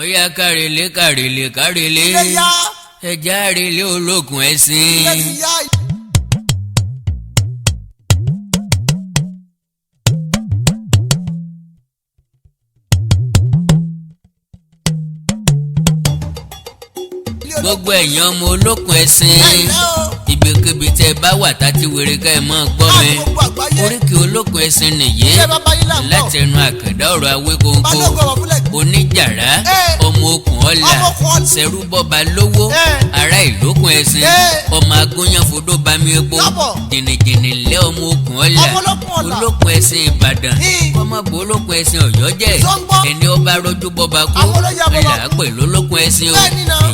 Ọ̀yá kárìlé kárìlé kárìlé ẹja àrèlé olókùn ẹ̀sìn. Gbogbo ẹ̀yin ọmọ olókùn ẹ̀sìn ibikíbi tẹ́ bá wà tàti wèrè ká ẹ mọ́ gbọ́ mi. Oríkì olókùn ẹ̀sìn nìyí láti ẹnu Àkàndá ọ̀rọ̀ Awíkonko oníjàrá ọmọ okùn ọ̀la ṣẹ̀rú bọ́ba lówó ará ìlókùn ẹ̀sìn ọmọ agúnyán fodó bami epo jìnnìjìnnì lẹ́ ọmọ okùn ọ̀la olókùn ẹ̀sìn Ìbàdàn ọmọ bò olókùn ẹ̀sìn Ọ̀yọ́ jẹ́ ẹni ọba rọjú bọ́ba kú ńlá pè lólókùn ẹ̀sìn o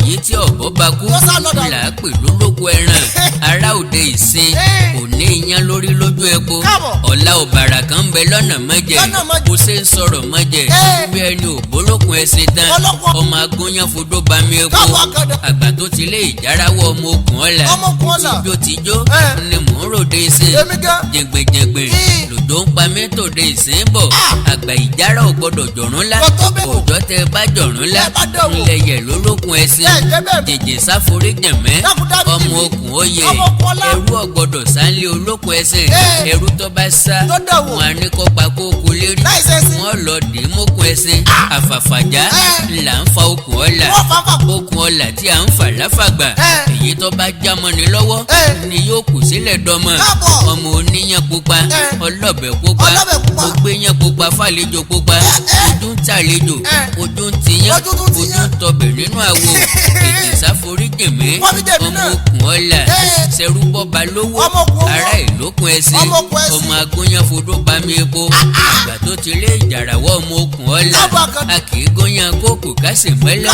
èyí tí ọ̀bọ bá kú ńlá pè lólókùn ẹran ará òde ìsìn òní iyán lórí lójú epo ọ̀la ọ̀bàrà kan ń bẹ lọ́nà mọ́jẹ bó ṣe ń sọ̀rọ̀ mọ́jẹ bí ẹni ògbólókùn ẹ̀sìn tán ọmọ agúnyán fodó bami epo àgbà tó ti lé ìjárawọ́ ọmọ okùn ọ̀la tíjó ni mò ń ròde ìsìn jẹgbẹjẹgbẹ lòdò ń pa mí tòde ìsìn bọ̀ àgbà ìjára ò gbọdọ̀ jọ̀rún lá òjọ́ tẹ bá jọ̀rún lá ńlẹ̀ yẹ̀ lólókùn ẹ̀sìn jèjì sáforí jẹ̀mẹ́ ọmọ okùn oyè ẹrú ọ̀gbọdọ̀ sáńlé olókùn ẹ̀sìn ẹrú tó bá sá wọn á ní kó pa kókó lérí wọn lọ dì í mókùn ẹ̀sìn àfàfàjá là ń fa okùn ọ̀la okùn ọ̀la tí à ń fà láfàgbà èyí tó bá jámọ́ ni lọ́wọ́ ni yóò kù sílẹ̀ dọ́mọ ọmọ oníyàn pupa ọlọ́bẹ̀ pupa gbogbo yẹn pupa fàlejò pupa ojú ń tàlejò ojú ń tiyán ojú ń tọbẹ̀ nínú àwo ètè sáforíjìmí ọmọ okùn ọ̀la ṣẹ̀rú bọ́ba lówó ará ìlókùn ẹ̀sìn ọmọ agúnyán fodó bami epo àgbà tó ti lé ìjàràwọ́ ọmọ okùn ọ̀la a kì í góyàn kókò ká sì mọ́lẹ̀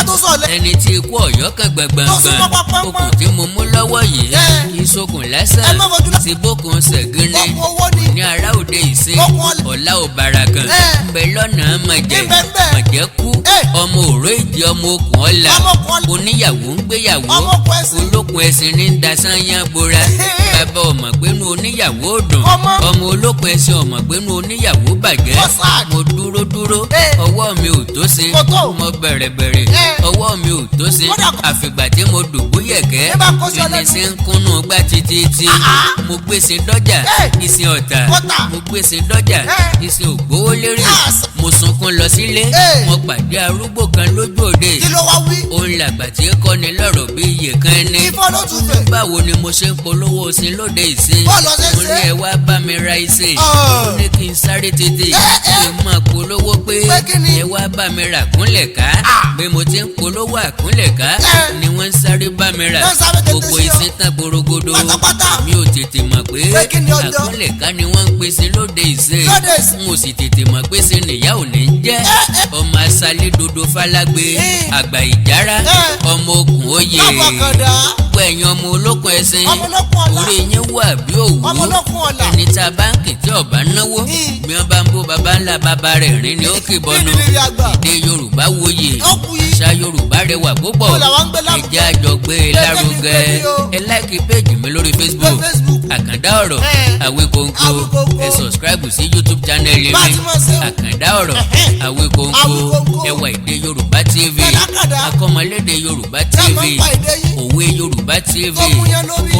ẹni tí ikú Ọ̀yọ́ kan gbàngbàngbàn okùn tí mo mú lọ́wọ́ yìí kì í sokùn lásán ti bókun ṣẹ̀gún ní ará òde ìsìn ọ̀la ọ̀bàrà kan ń bẹ lọ́nà mọ̀jẹ́ kú ọmọ òró ìdí ọmọ okùn ọ̀la oníyàwó ń gbéyàwó olókùn ẹ̀sìn ní ń dasán yán bora bàbá ọmọ gbénu oníyàwó dùn ọmọ olókùn ẹ̀sìn ọmọ gbénu oníyàwó bàjẹ́ mo dúró ọwọ́ mi ò tó ṣe mo bẹ̀rẹ̀ ọwọ́ mi ò tó ṣe àfìgbà tí mo dùbú yẹ̀kẹ́ ẹni ṣe ń kúnnú gbá títí mo gbèsè dọ́jà ìsìn ọ̀tà mo gbèsè dọ́jà ìsìn ògbówó lérí mo sunkún lọ sílé mo pàdé arúgbó kan lójú òde òun làgbà tí kọ́ni lọ́rọ̀ bí iye kan ẹni báwo ni mo ṣe ń polówó sí lóde ìsìn mo ní ẹ wá bá mi ra ìsìn mo ní kí n sáré tètè kí n máa polówó pé ẹ wá bá mi rà kúnlẹ̀ ká bí mo ti ń polówó àkúnlẹ̀ ká ni wọ́n ń sáré bá mi rà gbogbo ìsìn tán gbòrògbòdò mi ò tètè mọ̀ pé àkúnlẹ̀ ká ni wọ́n ń pèsè lóde ìsìn n ò sì tètè mọ̀ pé ṣe nìyá ò ní jẹ́ ọmọ asálé dodo falágbé àgbà ìjára ọmọ okùn oyè gbogbo ẹ̀yin ọmọ olókùn ẹ̀sìn orí yín wà bí òwú ẹni tá a bá ń kì tí ọba náwó bí wọ́n bá ń bó baba ńlá baba rẹ̀ rìn ní òkè bọ́nu èdè Yorùbá wòye àṣà Yorùbá rẹwà púpọ̀ ẹ̀jẹ̀ àjọgbé lárugẹ ẹ láìkí péjì mi lórí Facebook Àkàndá ọ̀rọ̀ Awíkonko ẹ sọ̀scribe sí YouTube channel mi Àkàndá ọ̀rọ̀ Awíkonko ẹwà èdè Yorùbá TV akọ́mọlédè Yorùbá TV òwe Yorùbá TV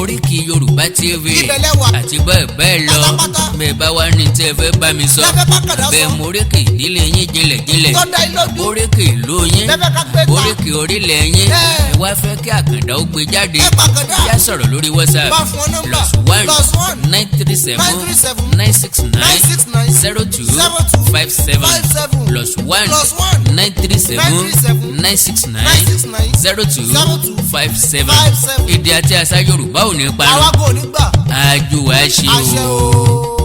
oríkì Yorùbá TV àti bẹ́ẹ̀ bẹ́ẹ̀ lọ bẹ́ẹ̀ bá wà ní tẹ́ fẹ́ bá mi sọ bẹ́ẹ̀ mo oríkì ìdílé yín jinlẹ̀jinlẹ̀ oríkì ìlú yín oríkì orílẹ̀ yín ẹ wá fẹ́ kí Àkàndá ó gbé jáde yá sọ̀rọ̀ lórí WhatsApp +1 937 969 0257 +1 937 969 0257 èdè àti àṣà Yorùbá ò ní parun àjò àṣì o.